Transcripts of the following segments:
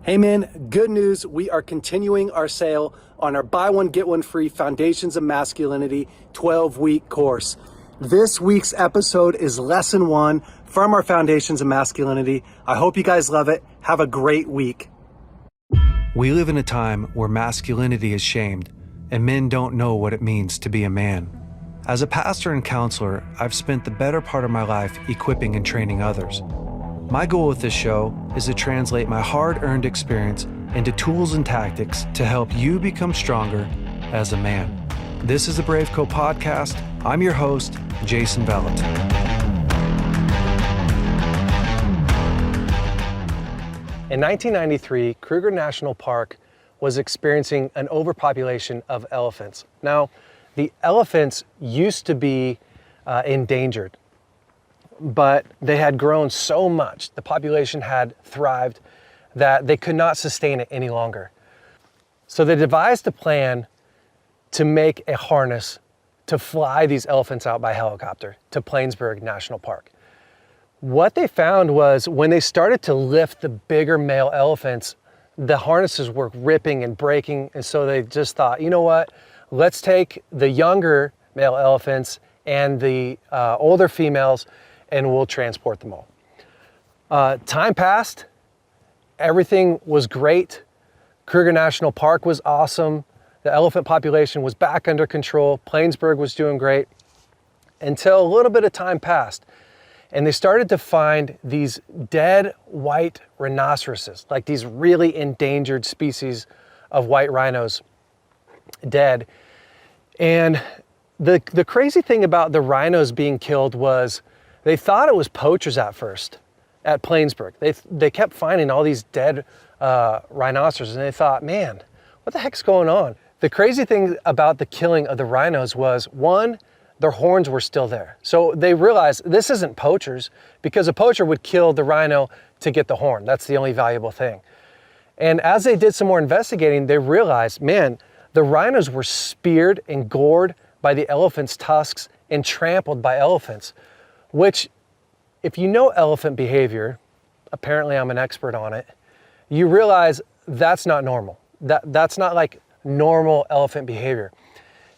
Hey man, good news. We are continuing our sale on our buy one, get one free Foundations of Masculinity 12-week course. This week's episode is lesson 1 from our Foundations of Masculinity. I hope you guys love it. Have a great week. We live in a time where masculinity is shamed and men don't know what it means to be a man. As a pastor and counselor, I've spent the better part of my life equipping and training others. My goal with this show is to translate my hard-earned experience into tools and tactics to help you become stronger as a man. This is the BraveCo podcast. I'm your host, Jason Vallotton. In 1993, Kruger National Park was experiencing an overpopulation of elephants. Now, the elephants used to be endangered, but they had grown so much, the population had thrived, that they could not sustain it any longer. So they devised a plan to make a harness to fly these elephants out by helicopter to Plainsburg National Park. What they found was when they started to lift the bigger male elephants, the harnesses were ripping and breaking, and so they just thought, you know what, let's take the younger male elephants and the older females and we'll transport them all. Time passed, everything was great. Kruger National Park was awesome. The elephant population was back under control. Plainsburg was doing great until a little bit of time passed. And they started to find these dead white rhinoceroses, like these really endangered species of white rhinos, dead. And the crazy thing about the rhinos being killed was they thought it was poachers at first at Plainsburg. They kept finding all these dead rhinoceroses, and they thought, man, what the heck's going on? The crazy thing about the killing of the rhinos was, one, their horns were still there. So they realized this isn't poachers, because a poacher would kill the rhino to get the horn. That's the only valuable thing. And as they did some more investigating, they realized, man, the rhinos were speared and gored by the elephant's tusks and trampled by elephants, which, if you know elephant behavior, apparently I'm an expert on it, you realize that's not normal. That's not like normal elephant behavior.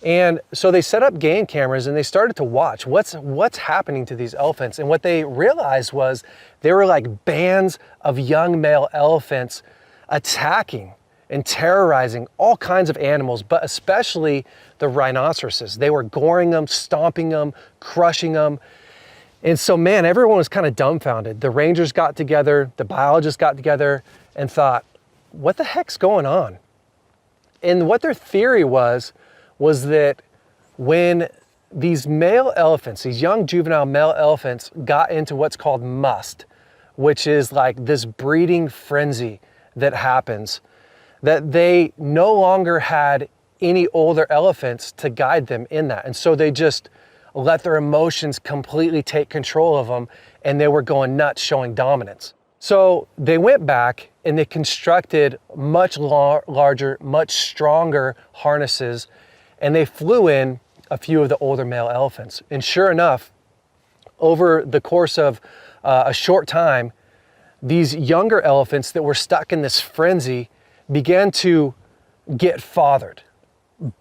And so they set up game cameras and they started to watch what's happening to these elephants. And what they realized was they were like bands of young male elephants attacking and terrorizing all kinds of animals, but especially the rhinoceroses. They were goring them, stomping them, crushing them. And so, man, everyone was kind of dumbfounded. The rangers got together, the biologists got together and thought, what the heck's going on? And what their theory was that when these male elephants, these young juvenile male elephants got into what's called must, which is like this breeding frenzy that happens, that they no longer had any older elephants to guide them in that. And so they just let their emotions completely take control of them, and they were going nuts, showing dominance. So they went back and they constructed much larger, much stronger harnesses, and they flew in a few of the older male elephants. And sure enough, over the course of a short time, these younger elephants that were stuck in this frenzy began to get fathered,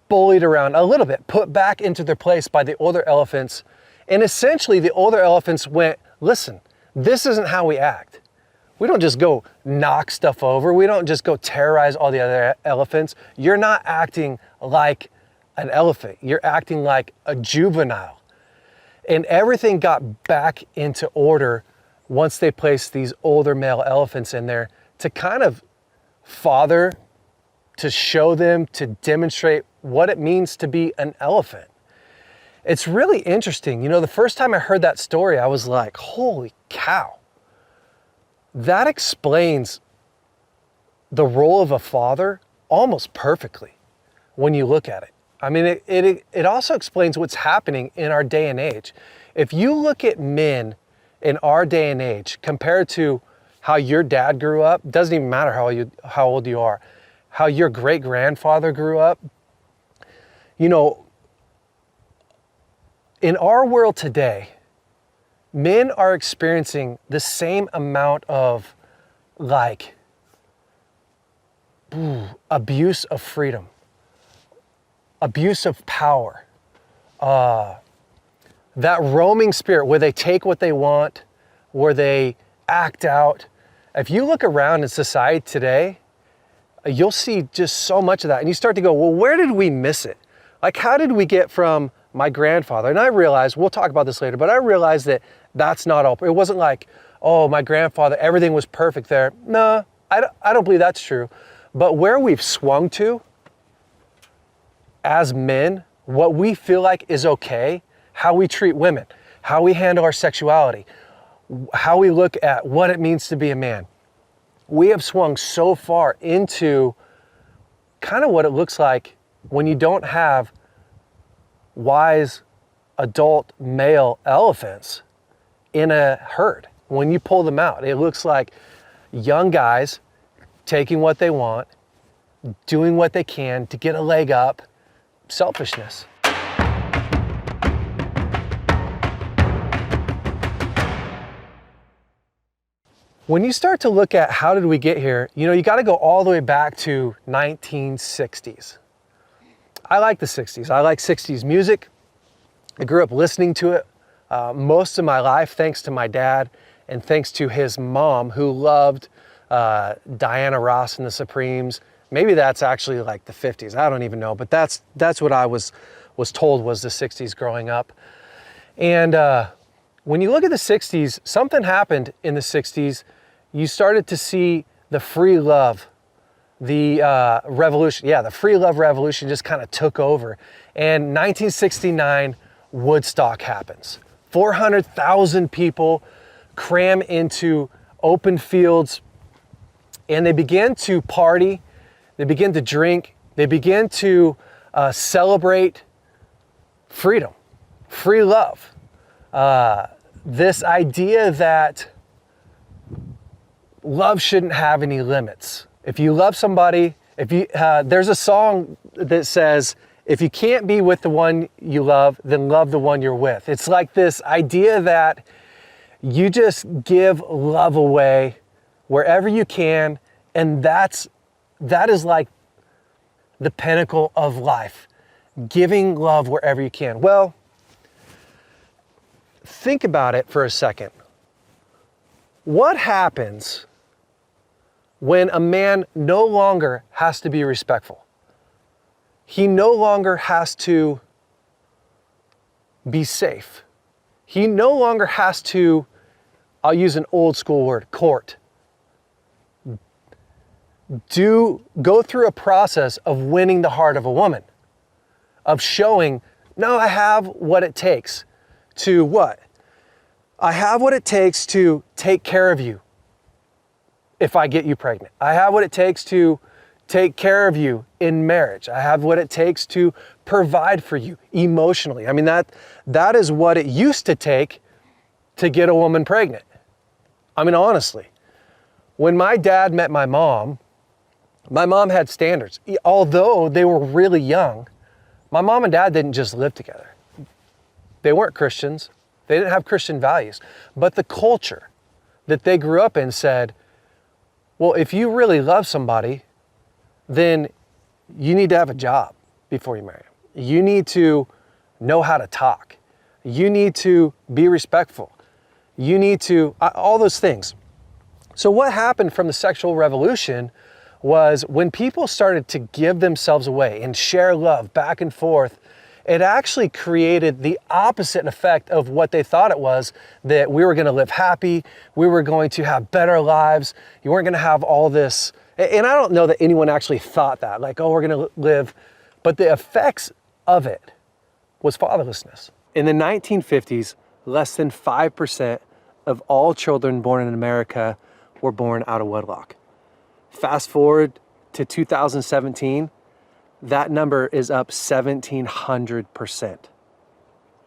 bullied around a little bit, put back into their place by the older elephants. And essentially the older elephants went, listen, this isn't how we act. We don't just go knock stuff over. We don't just go terrorize all the other elephants. You're not acting like an elephant. You're acting like a juvenile. And everything got back into order once they placed these older male elephants in there to kind of father, to show them, to demonstrate what it means to be an elephant. It's really interesting. You know, the first time I heard that story, I was like, holy cow. That explains the role of a father almost perfectly when you look at it. I mean, it also explains what's happening in our day and age. If you look at men in our day and age compared to how your dad grew up, doesn't even matter how old you are, how your great-grandfather grew up, you know, in our world today, men are experiencing the same amount of like abuse of freedom, abuse of power, that roaming spirit where they take what they want, where they act out. If you look around in society today, you'll see just so much of that. And you start to go, well, where did we miss it? Like, how did we get from my grandfather? And I realized, we'll talk about this later, but I realized that that's not all. It wasn't like, oh, my grandfather, everything was perfect there. No, I don't believe that's true. But where we've swung to as men, what we feel like is okay, how we treat women, how we handle our sexuality, how we look at what it means to be a man. We have swung so far into kind of what it looks like when you don't have wise adult male elephants in a herd. When you pull them out, it looks like young guys taking what they want, doing what they can to get a leg up, selfishness. When you start to look at how did we get here, you got to go all the way back to 1960s. I like the 60s. I like 60s music. I grew up listening to it most of my life, thanks to my dad and thanks to his mom, who loved Diana Ross and the Supremes. Maybe that's actually like the 50s. I don't even know, but that's what I was told was the 60s growing up. And when you look at the 60s, something happened in the 60s. You started to see the free love, the revolution. Yeah, the free love revolution just kind of took over. And 1969, Woodstock happens. 400,000 people cram into open fields, and they begin to party, they begin to drink, they begin to celebrate freedom, free love. This idea that love shouldn't have any limits. If you love somebody, there's a song that says, if you can't be with the one you love, then love the one you're with. It's like this idea that you just give love away wherever you can, and that is like the pinnacle of life, giving love wherever you can. Well, think about it for a second. What happens when a man no longer has to be respectful? He no longer has to be safe. He no longer has to, I'll use an old school word, court. Go through a process of winning the heart of a woman, of showing, no, I have what it takes to what? I have what it takes to take care of you if I get you pregnant. I have what it takes to take care of you in marriage. I have what it takes to provide for you emotionally. I mean, that is what it used to take to get a woman pregnant. I mean, honestly, when my dad met my mom had standards. Although they were really young, my mom and dad didn't just live together. They weren't Christians. They didn't have Christian values. But the culture that they grew up in said, well, if you really love somebody, then you need to have a job before you marry them. You need to know how to talk. You need to be respectful. You need to, all those things. So what happened from the sexual revolution was when people started to give themselves away and share love back and forth, it actually created the opposite effect of what they thought it was, that we were going to live happy, we were going to have better lives, you weren't going to have all this. And I don't know that anyone actually thought that, like, oh, we're going to live, but the effects of it was fatherlessness. In the 1950s, less than 5% of all children born in America were born out of wedlock. Fast forward to 2017, that number is up 1,700%.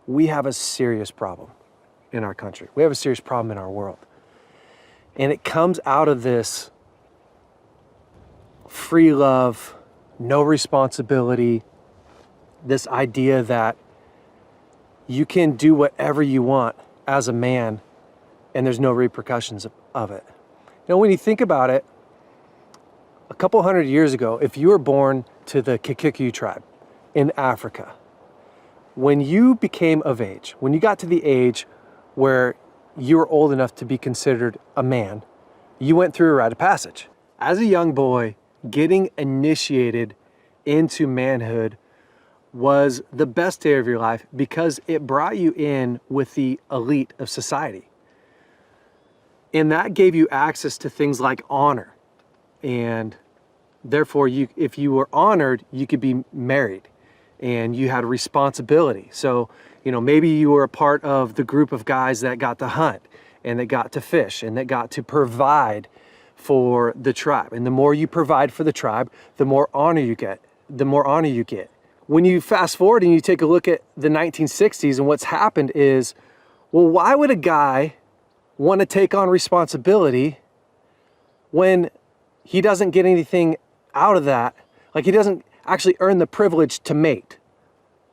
We have a serious problem in our country. We have a serious problem in our world. And it comes out of this free love, no responsibility, this idea that you can do whatever you want as a man and there's no repercussions of it. When you think about it, a couple hundred years ago, if you were born to the Kikuyu tribe in Africa, when you became of age, when you got to the age where you were old enough to be considered a man, you went through a rite of passage. As a young boy, getting initiated into manhood was the best day of your life because it brought you in with the elite of society. And that gave you access to things like honor. And therefore, if you were honored, you could be married and you had a responsibility. So, maybe you were a part of the group of guys that got to hunt and that got to fish and that got to provide for the tribe. And the more you provide for the tribe, the more honor you get, When you fast forward and you take a look at the 1960s and what's happened is, well, why would a guy want to take on responsibility when he doesn't get anything out of that? Like, he doesn't actually earn the privilege to mate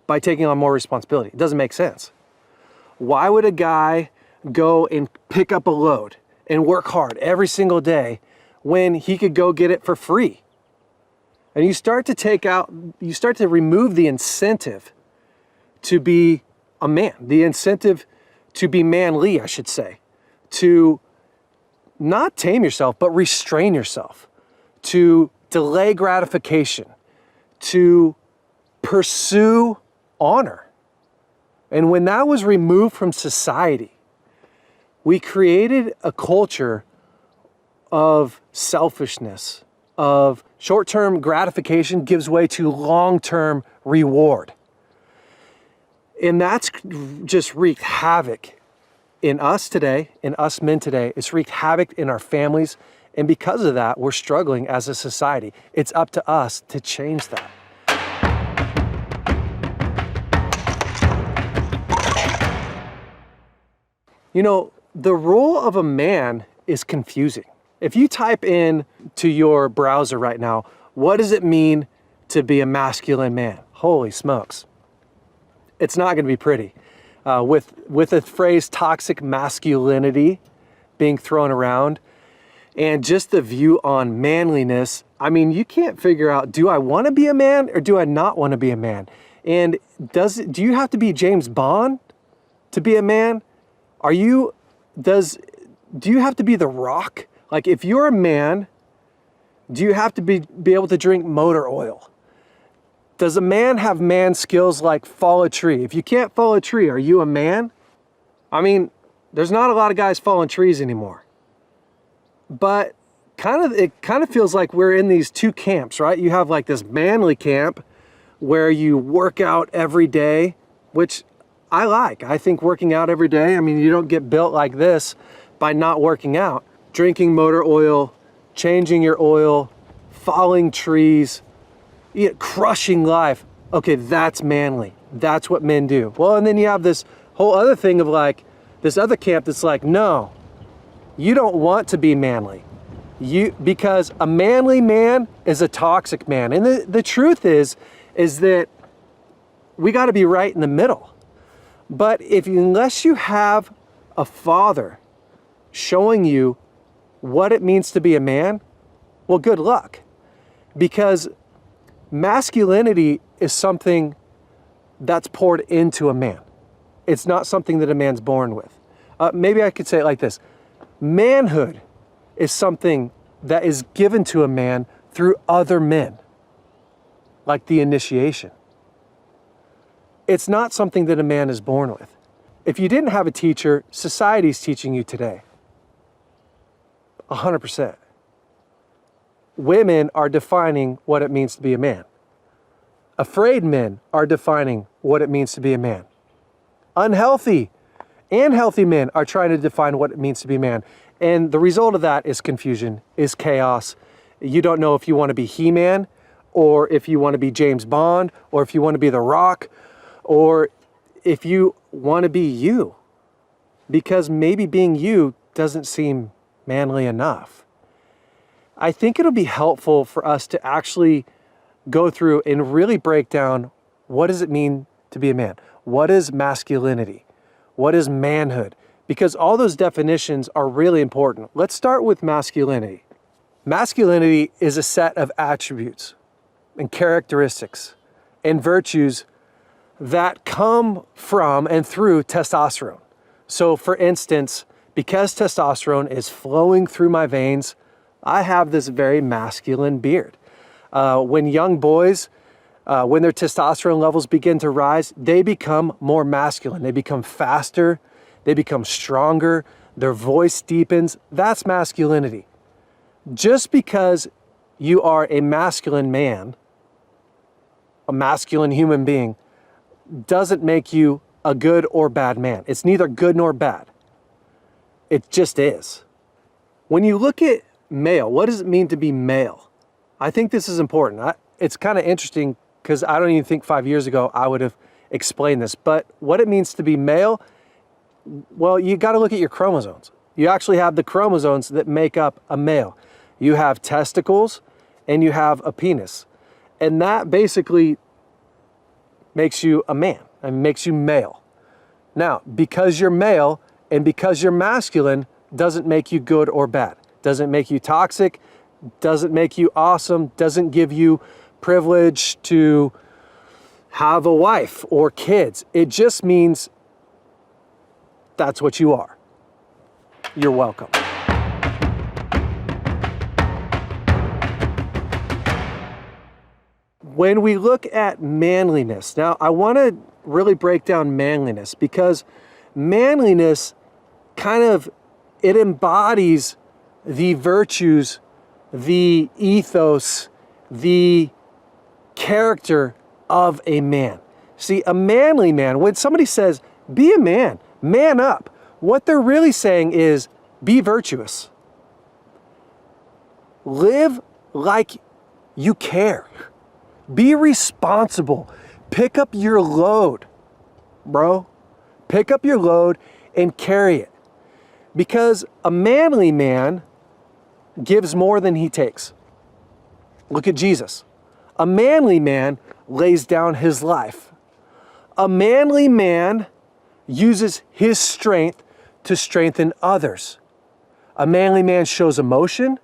by taking on more responsibility. It doesn't make sense. Why would a guy go and pick up a load and work hard every single day when he could go get it for free? And you start to remove the incentive to be a man, the incentive to be manly, I should say, to not tame yourself, but restrain yourself, to delay gratification, to pursue honor. And when that was removed from society, we created a culture of selfishness, of short-term gratification gives way to long-term reward. And that's just wreaked havoc in us today, in us men today. It's wreaked havoc in our families. And because of that, we're struggling as a society. It's up to us to change that. The role of a man is confusing. If you type in to your browser right now, what does it mean to be a masculine man? Holy smokes. It's not going to be pretty. With the phrase toxic masculinity being thrown around and just the view on manliness, you can't figure out, do I want to be a man or do I not want to be a man? And do you have to be James Bond to be a man? Do you have to be The Rock? Like, if you're a man, do you have to be able to drink motor oil? Does a man have man skills like fall a tree? If you can't fall a tree, are you a man? There's not a lot of guys falling trees anymore. But it kind of feels like we're in these two camps, right? You have like this manly camp where you work out every day, which I like. I think working out every day, you don't get built like this by not working out. Drinking motor oil, changing your oil, falling trees, crushing life. Okay, that's manly. That's what men do. Well, and then you have this whole other thing of like, this other camp that's like, no, you don't want to be manly. Because a manly man is a toxic man. And the truth is that we got to be right in the middle. But unless you have a father showing you what it means to be a man, well, good luck. Because masculinity is something that's poured into a man. It's not something that a man's born with. Maybe I could say it like this. Manhood is something that is given to a man through other men, like the initiation. It's not something that a man is born with. If you didn't have a teacher, society's teaching you today. 100%. Women are defining what it means to be a man. Afraid men are defining what it means to be a man. Unhealthy and healthy men are trying to define what it means to be a man. And the result of that is confusion, is chaos. You don't know if you want to be He-Man, or if you want to be James Bond, or if you want to be The Rock, or if you want to be you. Because maybe being you doesn't seem manly enough. I think it'll be helpful for us to actually go through and really break down, what does it mean to be a man? What is masculinity? What is manhood? Because all those definitions are really important. Let's start with masculinity. Masculinity is a set of attributes and characteristics and virtues that come from and through testosterone. So for instance, because testosterone is flowing through my veins, I have this very masculine beard. When young boys, when their testosterone levels begin to rise, they become more masculine. They become faster, they become stronger, their voice deepens. That's masculinity. Just because you are a masculine man, a masculine human being, doesn't make you a good or bad man. It's neither good nor bad. It just is. When you look at male, what does it mean to be male? I think this is important. It's kind of interesting because I don't even think 5 years ago I would have explained this. But what it means to be male, well, you got to look at your chromosomes. You actually have the chromosomes that make up a male. You have testicles and you have a penis. And that basically makes you a man and makes you male. Now, because you're male and because you're masculine doesn't make you good or bad. Doesn't make you toxic, doesn't make you awesome, doesn't give you privilege to have a wife or kids. It just means that's what you are. You're welcome. When we look at manliness, now I want to really break down manliness because manliness it embodies the virtues, the ethos, the character of a man. See, a manly man, when somebody says, be a man, man up, what they're really saying is, be virtuous. Live like you care. Be responsible. Pick up your load, bro. Pick up your load and carry it. Because a manly man gives more than he takes. Look at Jesus. A manly man lays down his life. A manly man uses his strength to strengthen others. A manly man shows emotion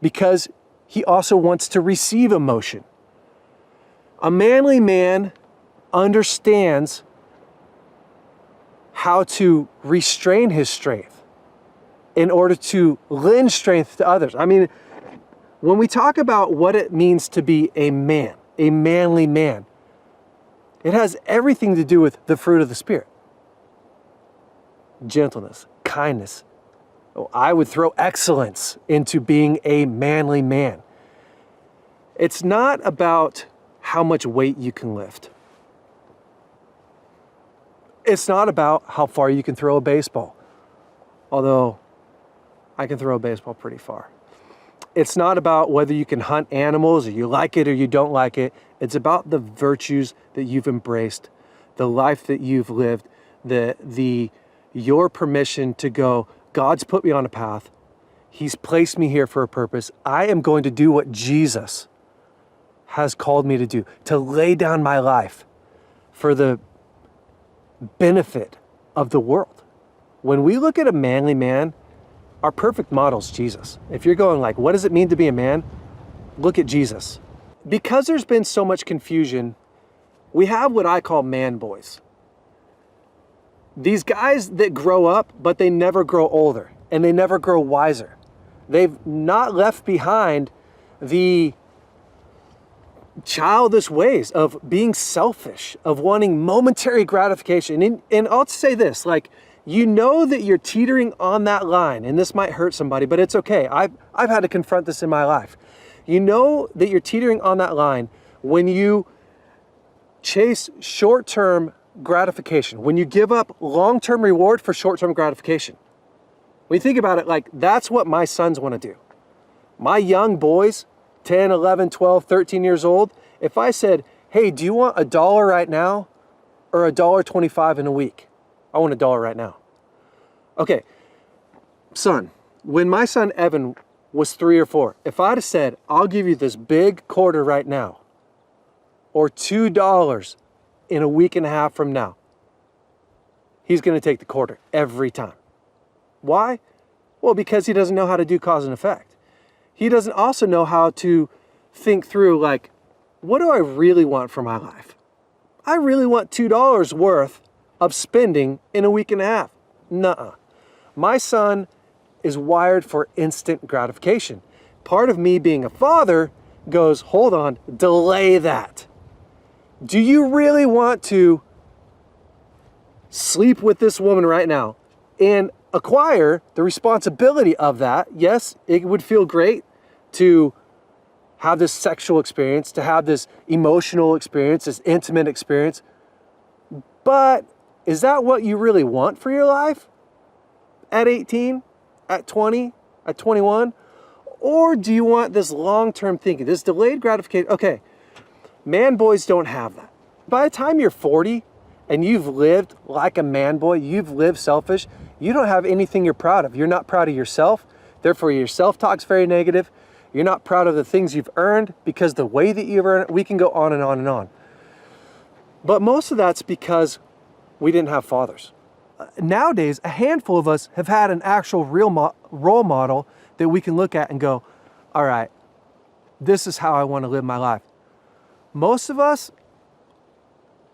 because he also wants to receive emotion. A manly man understands how to restrain his strength in order to lend strength to others. I mean, when we talk about what it means to be a man, a manly man, it has everything to do with the fruit of the Spirit. Gentleness, kindness. I would throw excellence into being a manly man. It's not about how much weight you can lift. It's not about how far you can throw a baseball, although I can throw a baseball pretty far. It's not about whether you can hunt animals or you like it or you don't like it. It's about the virtues that you've embraced, the life that you've lived, your permission to go, God's put me on a path. He's placed me here for a purpose. I am going to do what Jesus has called me to do, to lay down my life for the benefit of the world. When we look at a manly man, our perfect model is Jesus. If you're going like, what does it mean to be a man? Look at Jesus. Because there's been so much confusion, we have what I call man boys. These guys that grow up, but they never grow older and they never grow wiser. They've not left behind the childish ways of being selfish, of wanting momentary gratification. And I'll say this, like, you know that you're teetering on that line, and this might hurt somebody, but it's okay. I've had to confront this in my life. You know that you're teetering on that line when you chase short-term gratification, when you give up long-term reward for short-term gratification. When you think about it, like, that's what my sons want to do. My young boys, 10, 11, 12, 13 years old, if I said, hey, do you want $1 right now or $1.25 in a week? I want $1 right now. Okay, son, when my son Evan was 3 or 4, if I'd have said, I'll give you this big quarter right now or $2 in a week and a half from now, he's going to take the quarter every time. Why? Well, because he doesn't know how to do cause and effect. he doesn't also know how to think through, like, what do I really want for my life? I really want $2 worth of spending in a week and a half. Nuh-uh. My son is wired for instant gratification. Part of me being a father goes, hold on, delay that. Do you really want to sleep with this woman right now and acquire the responsibility of that? Yes, it would feel great to have this sexual experience, to have this emotional experience, this intimate experience. But is that what you really want for your life? At 18, at 20, at 21? Or do you want this long-term thinking, this delayed gratification? Okay, man boys don't have that. By the time you're 40 and you've lived like a man boy, you've lived selfish, you don't have anything you're proud of. You're not proud of yourself. Therefore, your self-talk's very negative. You're not proud of the things you've earned because the way that you've earned it, we can go on and on and on. But most of that's because we didn't have fathers. Nowadays, a handful of us have had an actual real role model that we can look at and go, all right, this is how I want to live my life. Most of us,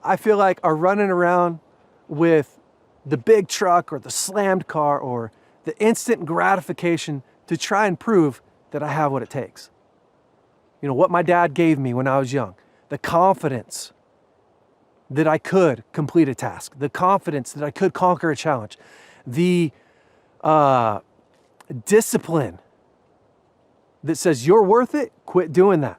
I feel like, are running around with the big truck or the slammed car or the instant gratification to try and prove that I have what it takes. You know, what my dad gave me when I was young, the confidence that I could complete a task, the confidence that I could conquer a challenge, the discipline that says you're worth it, quit doing that.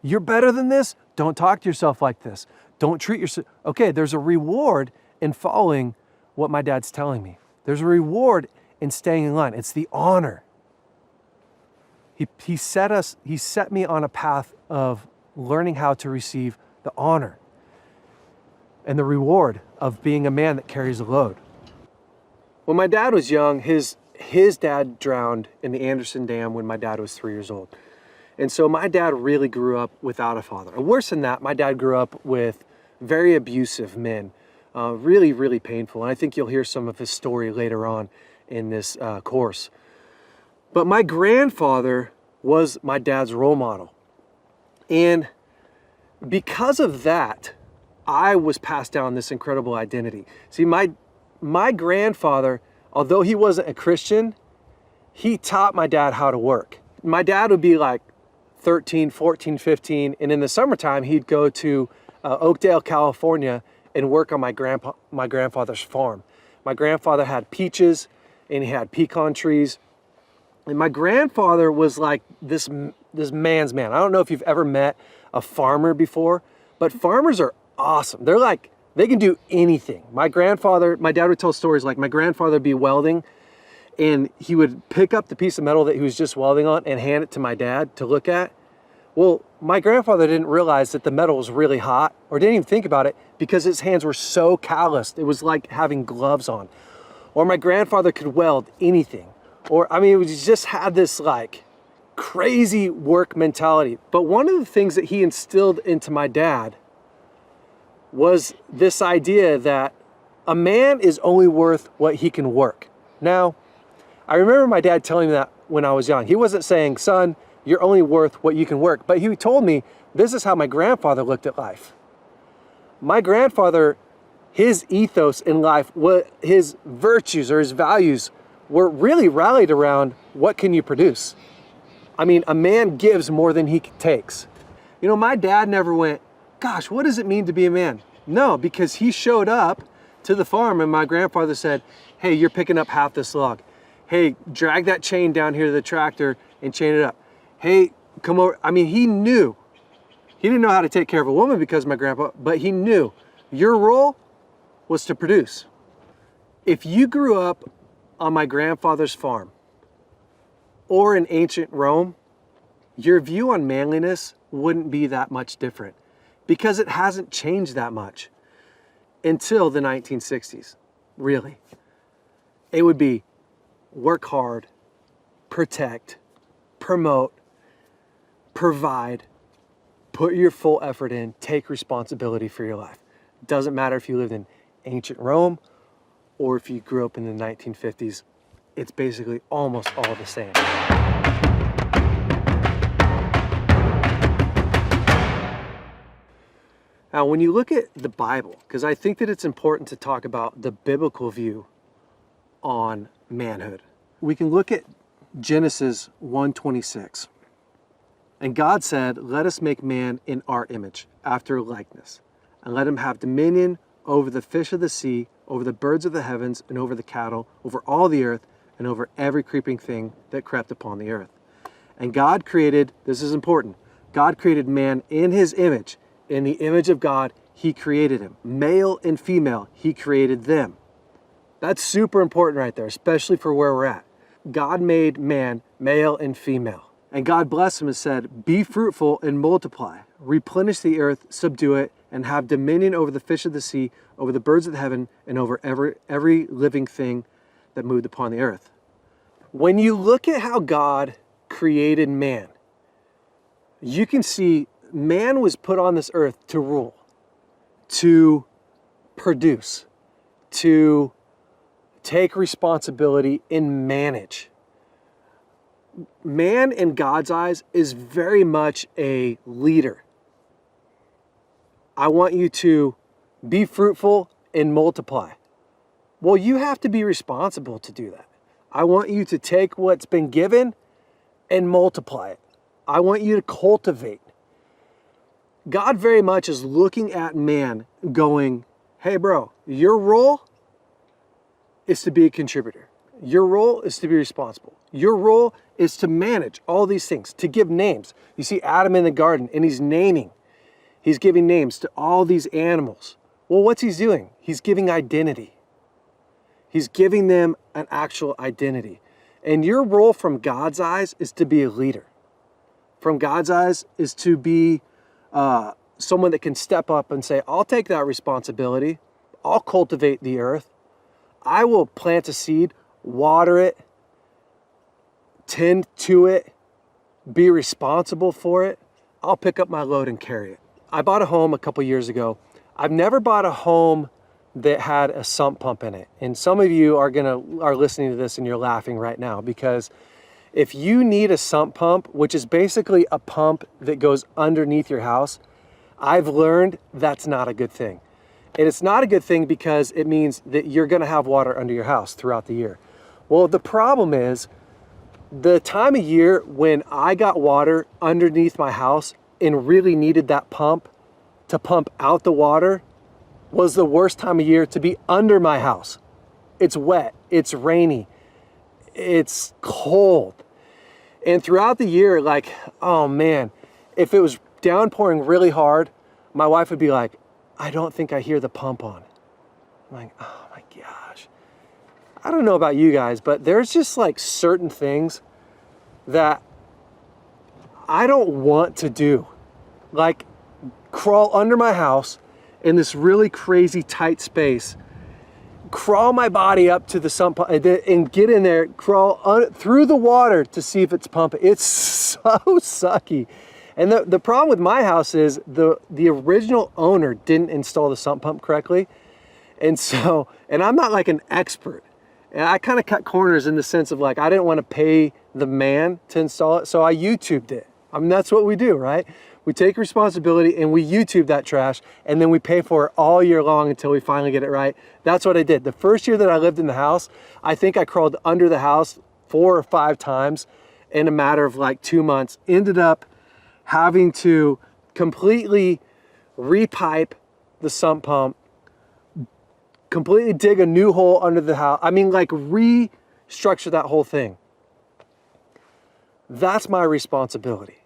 You're better than this, don't talk to yourself like this. Don't treat yourself. Okay, there's a reward in following what my dad's telling me. There's a reward in staying in line. It's the honor. He set me on a path of learning how to receive the honor and the reward of being a man that carries a load. When my dad was young, his dad drowned in the Anderson Dam when my dad was 3 years old. And so my dad really grew up without a father. And worse than that, my dad grew up with very abusive men, really, really painful. And I think you'll hear some of his story later on in this course. But my grandfather was my dad's role model. And because of that, I was passed down this incredible identity. See, my grandfather, although he wasn't a Christian, he taught my dad how to work. My dad would be like 13, 14, 15, and in the summertime, he'd go to Oakdale, California, and work on my grandfather's farm. My grandfather had peaches, and he had pecan trees. And my grandfather was like this man's man. I don't know if you've ever met a farmer before, but farmers are awesome. They're like, they can do anything. My dad would tell stories like my grandfather would be welding, and he would pick up the piece of metal that he was just welding on and hand it to my dad to look at. Well, my grandfather didn't realize that the metal was really hot, or didn't even think about it, because his hands were so calloused. It was like having gloves on. Or my grandfather could weld anything. Or, I mean, he just had this like crazy work mentality. But one of the things that he instilled into my dad was this idea that a man is only worth what he can work. Now, I remember my dad telling me that when I was young. He wasn't saying, son, you're only worth what you can work. But he told me, this is how my grandfather looked at life. My grandfather, his ethos in life, his virtues or his values were really rallied around what can you produce? I mean, a man gives more than he takes. You know, my dad never went, gosh, what does it mean to be a man? No, because he showed up to the farm and my grandfather said, hey, you're picking up half this log. Hey, drag that chain down here to the tractor and chain it up. Hey, come over. I mean, he knew. He didn't know how to take care of a woman because of my grandpa, but he knew your role was to produce. If you grew up on my grandfather's farm or in ancient Rome, your view on manliness wouldn't be that much different because it hasn't changed that much until the 1960s, really. It would be work hard, protect, promote, provide, put your full effort in, take responsibility for your life. Doesn't matter if you lived in ancient Rome or if you grew up in the 1950s, it's basically almost all the same. Now, when you look at the Bible, because I think that it's important to talk about the biblical view on manhood, we can look at Genesis 1:26. And God said, "Let us make man in our image, after likeness, and let him have dominion over the fish of the sea, over the birds of the heavens, and over the cattle, over all the earth, and over every creeping thing that crept upon the earth." And God created, this is important, God created man in his image. In the image of God, he created him. Male and female, he created them. That's super important right there, especially for where we're at. God made man male and female. And God blessed him and said, "Be fruitful and multiply, replenish the earth, subdue it, and have dominion over the fish of the sea, over the birds of the heaven, and over every living thing that moved upon the earth." When you look at how God created man, you can see man was put on this earth to rule, to produce, to take responsibility and manage. Man in God's eyes is very much a leader. I want you to be fruitful and multiply. Well, you have to be responsible to do that. I want you to take what's been given and multiply it. I want you to cultivate. God very much is looking at man going, "Hey bro, your role is to be a contributor. Your role is to be responsible. Your role is to manage all these things, to give names." You see Adam in the garden and he's naming. He's giving names to all these animals. Well, what's he doing? He's giving identity. He's giving them an actual identity. And your role from God's eyes is to be a leader. From God's eyes is to be someone that can step up and say, "I'll take that responsibility. I'll cultivate the earth. I will plant a seed, water it, tend to it, be responsible for it. I'll pick up my load and carry it." I bought a home a couple years ago. I've never bought a home that had a sump pump in it. And some of you are listening to this and you're laughing right now, because if you need a sump pump, which is basically a pump that goes underneath your house, I've learned that's not a good thing. And it's not a good thing because it means that you're gonna have water under your house throughout the year. Well, the problem is the time of year when I got water underneath my house and really needed that pump to pump out the water was the worst time of year to be under my house. It's wet, it's rainy, it's cold. And throughout the year, like, oh man, if it was downpouring really hard, my wife would be like, "I don't think I hear the pump on." I'm like, oh my gosh. I don't know about you guys, but there's just like certain things that I don't want to do. Like crawl under my house in this really crazy tight space, crawl my body up to the sump pump and get in there, crawl through the water to see if it's pumping. It's so sucky. And the problem with my house is the original owner didn't install the sump pump correctly. And so, and I'm not like an expert. And I kind of cut corners in the sense of like, I didn't want to pay the man to install it. So I YouTubed it. I mean, that's what we do, right? We take responsibility and we YouTube that trash, and then we pay for it all year long until we finally get it right. That's what I did. The first year that I lived in the house, I think I crawled under the house 4 or 5 times in a matter of like 2 months. Ended up having to completely repipe the sump pump, completely dig a new hole under the house. I mean, like restructure that whole thing. That's my responsibility.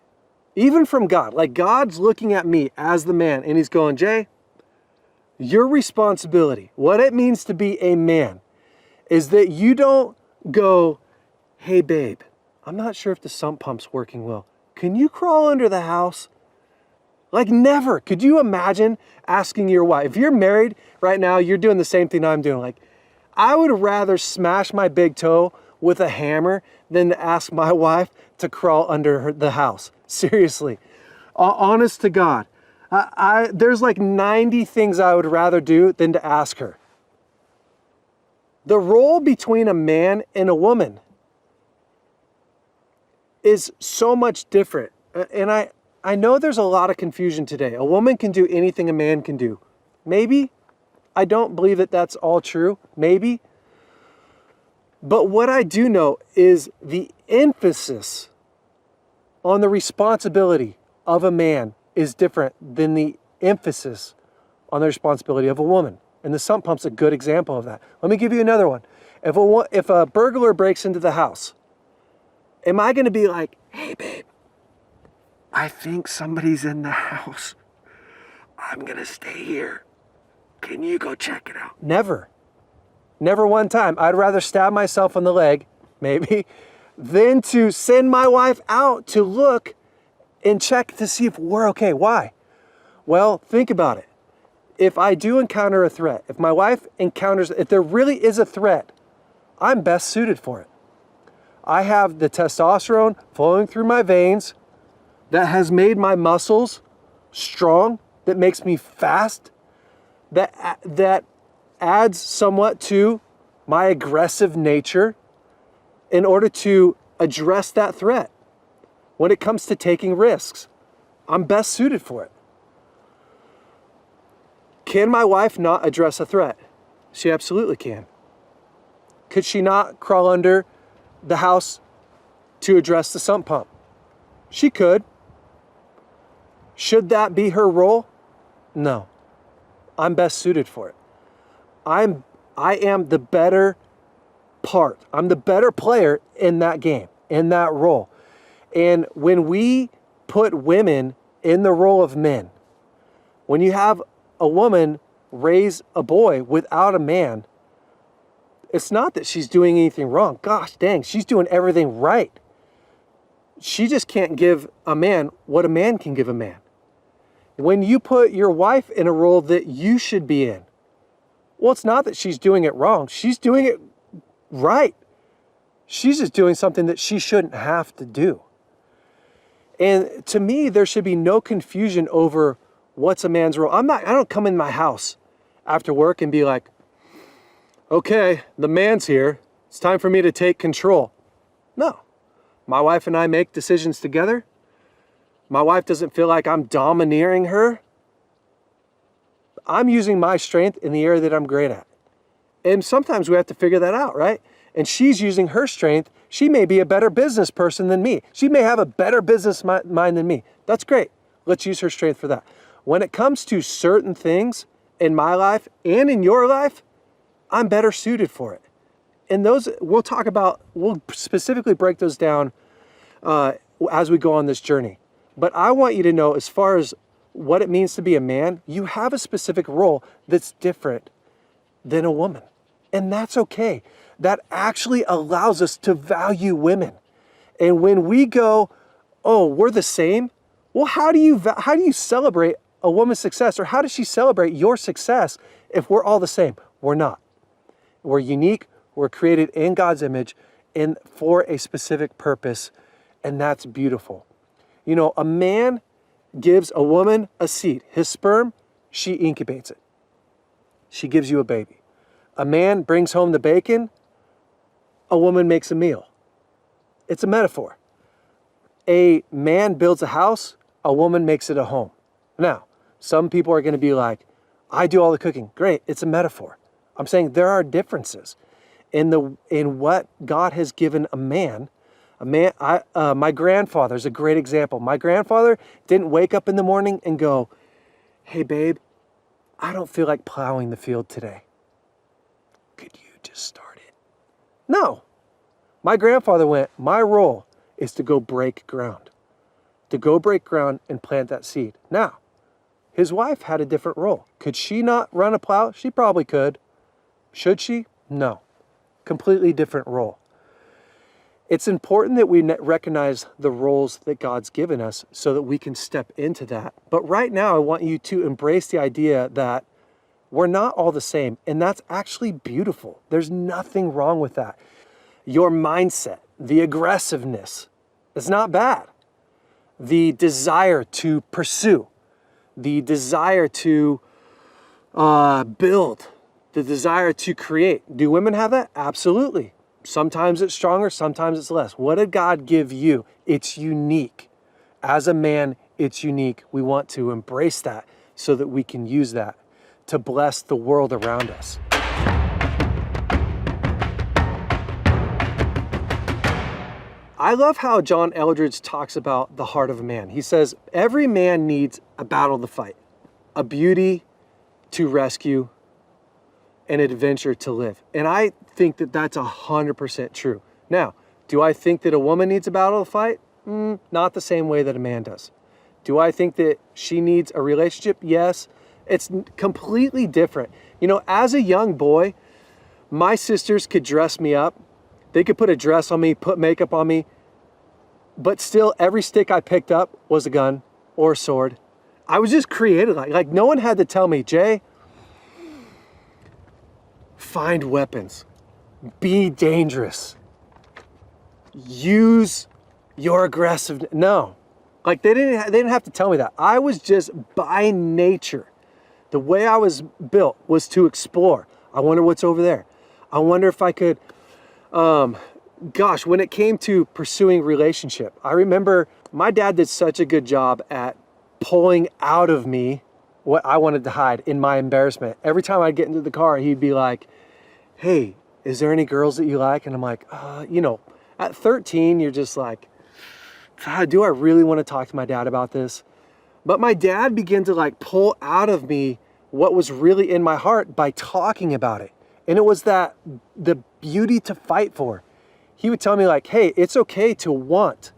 Even from God, like God's looking at me as the man and he's going, "Jay, your responsibility, what it means to be a man, is that you don't go, 'Hey babe, I'm not sure if the sump pump's working well. Can you crawl under the house?'" Like never. Could you imagine asking your wife, if you're married right now, you're doing the same thing I'm doing. Like, I would rather smash my big toe with a hammer than to ask my wife to crawl under the house. Seriously. Honest to God. There's like 90 things I would rather do than to ask her. The role between a man and a woman is so much different. And I know there's a lot of confusion today. A woman can do anything a man can do. Maybe. I don't believe that that's all true. Maybe. But what I do know is the emphasis on the responsibility of a man is different than the emphasis on the responsibility of a woman. And the sump pump's a good example of that. Let me give you another one. If a burglar breaks into the house, am I going to be like, hey, babe, I think somebody's in the house. I'm going to stay here. Can you go check it out? Never. Never one time. I'd rather stab myself in the leg, maybe, than to send my wife out to look and check to see if we're okay. Why? Well, think about it. If I do encounter a threat, if my wife encounters, if there really is a threat, I'm best suited for it. I have the testosterone flowing through my veins that has made my muscles strong, that makes me fast, that adds somewhat to my aggressive nature in order to address that threat. When it comes to taking risks, I'm best suited for it. Can my wife not address a threat? She absolutely can. Could she not crawl under the house to address the sump pump? She could. Should that be her role? No. I'm best suited for it. I am the better part. I'm the better player in that game, in that role. And when we put women in the role of men, when you have a woman raise a boy without a man, it's not that she's doing anything wrong. Gosh dang, she's doing everything right. She just can't give a man what a man can give a man. When you put your wife in a role that you should be in, well, it's not that she's doing it wrong. She's doing it right. She's just doing something that she shouldn't have to do. And to me, there should be no confusion over what's a man's role. I don't come in my house after work and be like, okay, the man's here. It's time for me to take control. No. My wife and I make decisions together. My wife doesn't feel like I'm domineering her. I'm using my strength in the area that I'm great at. And sometimes we have to figure that out, right? And she's using her strength. She may be a better business person than me. She may have a better business mind than me. That's great. Let's use her strength for that. When it comes to certain things in my life and in your life, I'm better suited for it. And those, we'll specifically break those down as we go on this journey. But I want you to know, as far as what it means to be a man, you have a specific role that's different than a woman. And that's okay. That actually allows us to value women. And when we go, oh, we're the same, well, how do you celebrate a woman's success, or how does she celebrate your success if we're all the same? We're not. We're unique. We're created in God's image and for a specific purpose, and that's beautiful. You know, a man gives a woman a seed. His sperm, she incubates it. She gives you a baby. A man brings home the bacon. A woman makes a meal. It's a metaphor. A man builds a house. A woman makes it a home. Now, some people are going to be like, I do all the cooking. Great, it's a metaphor. I'm saying there are differences in what God has given a man. My grandfather is a great example. My grandfather didn't wake up in the morning and go, hey babe, I don't feel like plowing the field today. Could you just start it? No. My grandfather went, my role is to go break ground. To go break ground and plant that seed. Now, his wife had a different role. Could she not run a plow? She probably could. Should she? No. Completely different role. It's important that we recognize the roles that God's given us so that we can step into that. But right now, I want you to embrace the idea that we're not all the same, and that's actually beautiful. There's nothing wrong with that. Your mindset, the aggressiveness, is not bad. The desire to pursue, the desire to build, the desire to create. Do women have that? Absolutely. Sometimes it's stronger, sometimes it's less. What did God give you? It's unique. As a man, It's unique. We want to embrace that so that we can use that to bless the world around us. I love how John Eldredge talks about the heart of a man. He says, every man needs a battle to fight, a beauty to rescue, an adventure to live. And I think that that's 100% true. Now, do I think that a woman needs a battle to fight? Not the same way that a man does. Do I think that she needs a relationship? Yes. It's completely different. You know, as a young boy, my sisters could dress me up. They could put a dress on me, put makeup on me, but still every stick I picked up was a gun or a sword. I was just created like no one had to tell me, Jay, find weapons, be dangerous, use your aggressiveness. No, like they didn't have to tell me that. I was just by nature, the way I was built was to explore. I wonder what's over there. I wonder if I could, when it came to pursuing relationship, I remember my dad did such a good job at pulling out of me what I wanted to hide in my embarrassment. Every time I'd get into the car, he'd be like, hey, is there any girls that you like? And I'm like, at 13, you're just like, God, do I really want to talk to my dad about this? But my dad began to like pull out of me what was really in my heart by talking about it. And it was the beauty to fight for. He would tell me like, hey, it's okay to want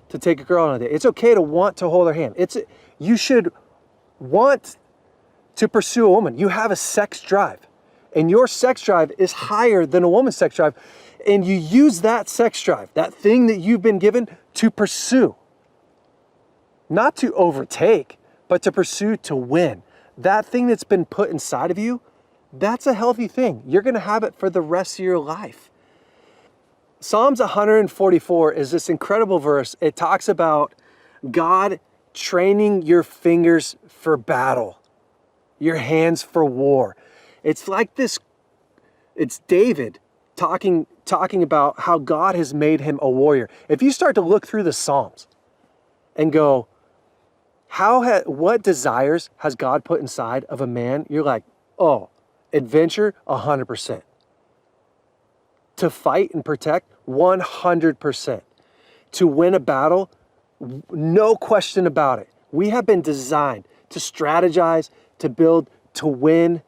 to take a girl on a date. It's okay to want to hold her hand. You should want to pursue a woman. You have a sex drive, and your sex drive is higher than a woman's sex drive. And you use that sex drive, that thing that you've been given, to pursue. Not to overtake, but to pursue, to win. That thing that's been put inside of you, that's a healthy thing. You're going to have it for the rest of your life. Psalms 144 is this incredible verse. It talks about God training your fingers for battle, your hands for war. It's like this, it's David talking about how God has made him a warrior. If you start to look through the Psalms and go, what desires has God put inside of a man? You're like, oh, adventure, 100%. To fight and protect, 100%. To win a battle, no question about it. We have been designed to strategize, to build, to win.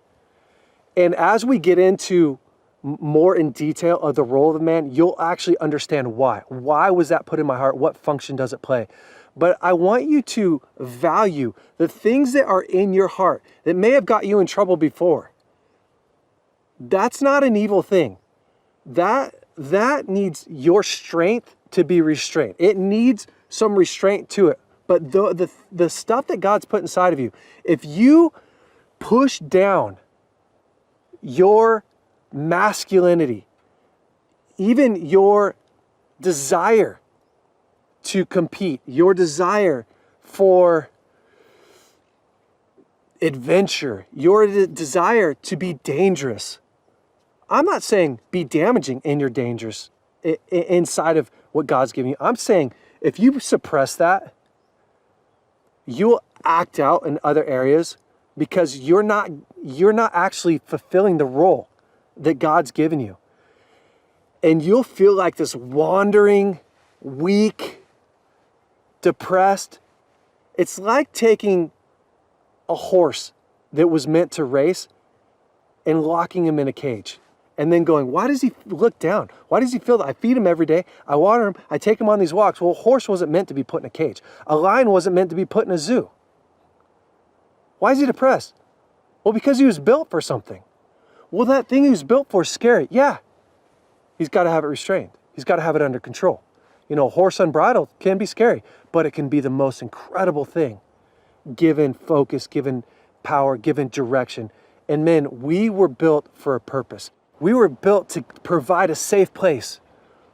And as we get into more in detail of the role of a man, you'll actually understand why. Why was that put in my heart? What function does it play? But I want you to value the things that are in your heart that may have got you in trouble before. That's not an evil thing. That needs your strength to be restrained. It needs some restraint to it. But the stuff that God's put inside of you, if you push down your masculinity, even your desire to compete, your desire for adventure, your desire to be dangerous. I'm not saying be damaging and you're dangerous inside of what God's giving you. I'm saying if you suppress that, you'll act out in other areas because you're not actually fulfilling the role that God's given you. And you'll feel like this wandering, weak, depressed. It's like taking a horse that was meant to race and locking him in a cage. And then going, why does he look down? Why does he feel that? I feed him every day. I water him. I take him on these walks. Well, a horse wasn't meant to be put in a cage. A lion wasn't meant to be put in a zoo. Why is he depressed? Well, because he was built for something. Well, that thing he was built for is scary. Yeah. He's got to have it restrained. He's got to have it under control. You know, a horse unbridled can be scary, but it can be the most incredible thing. Given focus, given power, given direction. And men, we were built for a purpose. We were built to provide a safe place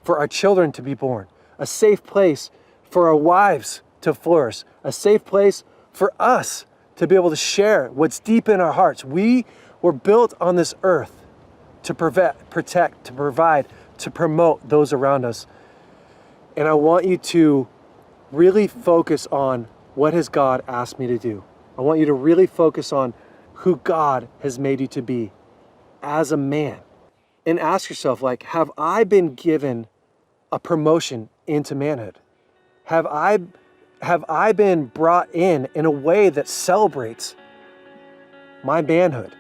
for our children to be born, a safe place for our wives to flourish, a safe place for us to be able to share what's deep in our hearts. We were built on this earth to protect, to provide, to promote those around us. And I want you to really focus on what has God asked me to do? I want you to really focus on who God has made you to be as a man. And ask yourself, like, have I been given a promotion into manhood? Have I been brought in a way that celebrates my manhood,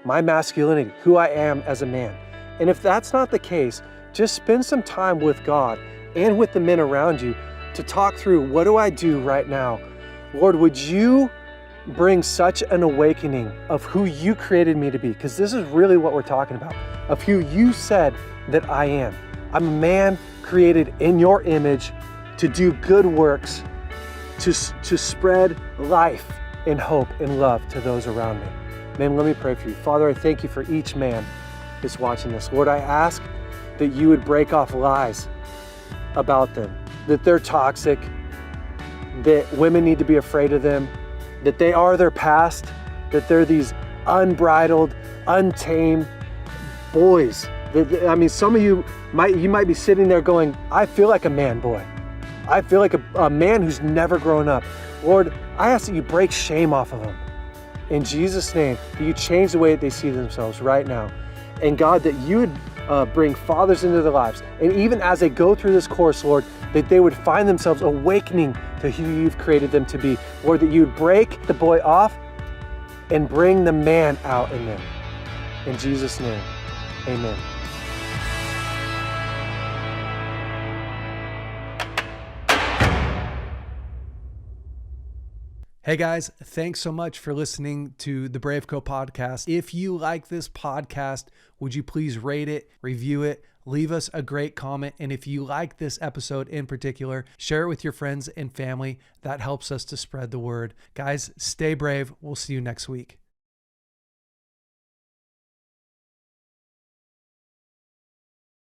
my masculinity, who I am as a man? And if that's not the case, just spend some time with God and with the men around you to talk through, what do I do right now? Lord, would you bring such an awakening of who you created me to be? Because this is really what we're talking about, of who you said that I am. I'm a man created in your image to do good works, to spread life and hope and love to those around me. Man, let me pray for you. Father, I thank you for each man that's watching this. Lord, I ask that you would break off lies about them, that they're toxic, that women need to be afraid of them, that they are their past, that they're these unbridled, untamed boys. I mean, some of you might be sitting there going, I feel like a man boy. I feel like a man who's never grown up. Lord, I ask that you break shame off of them. In Jesus' name, that you change the way that they see themselves right now. And God, that you would bring fathers into their lives. And even as they go through this course, Lord, that they would find themselves awakening to who you've created them to be. Lord, that you would break the boy off and bring the man out in them. In Jesus' name, amen. Hey guys, thanks so much for listening to the BraveCo podcast. If you like this podcast, would you please rate it, review it, leave us a great comment. And if you like this episode in particular, share it with your friends and family. That helps us to spread the word. Guys, stay brave. We'll see you next week.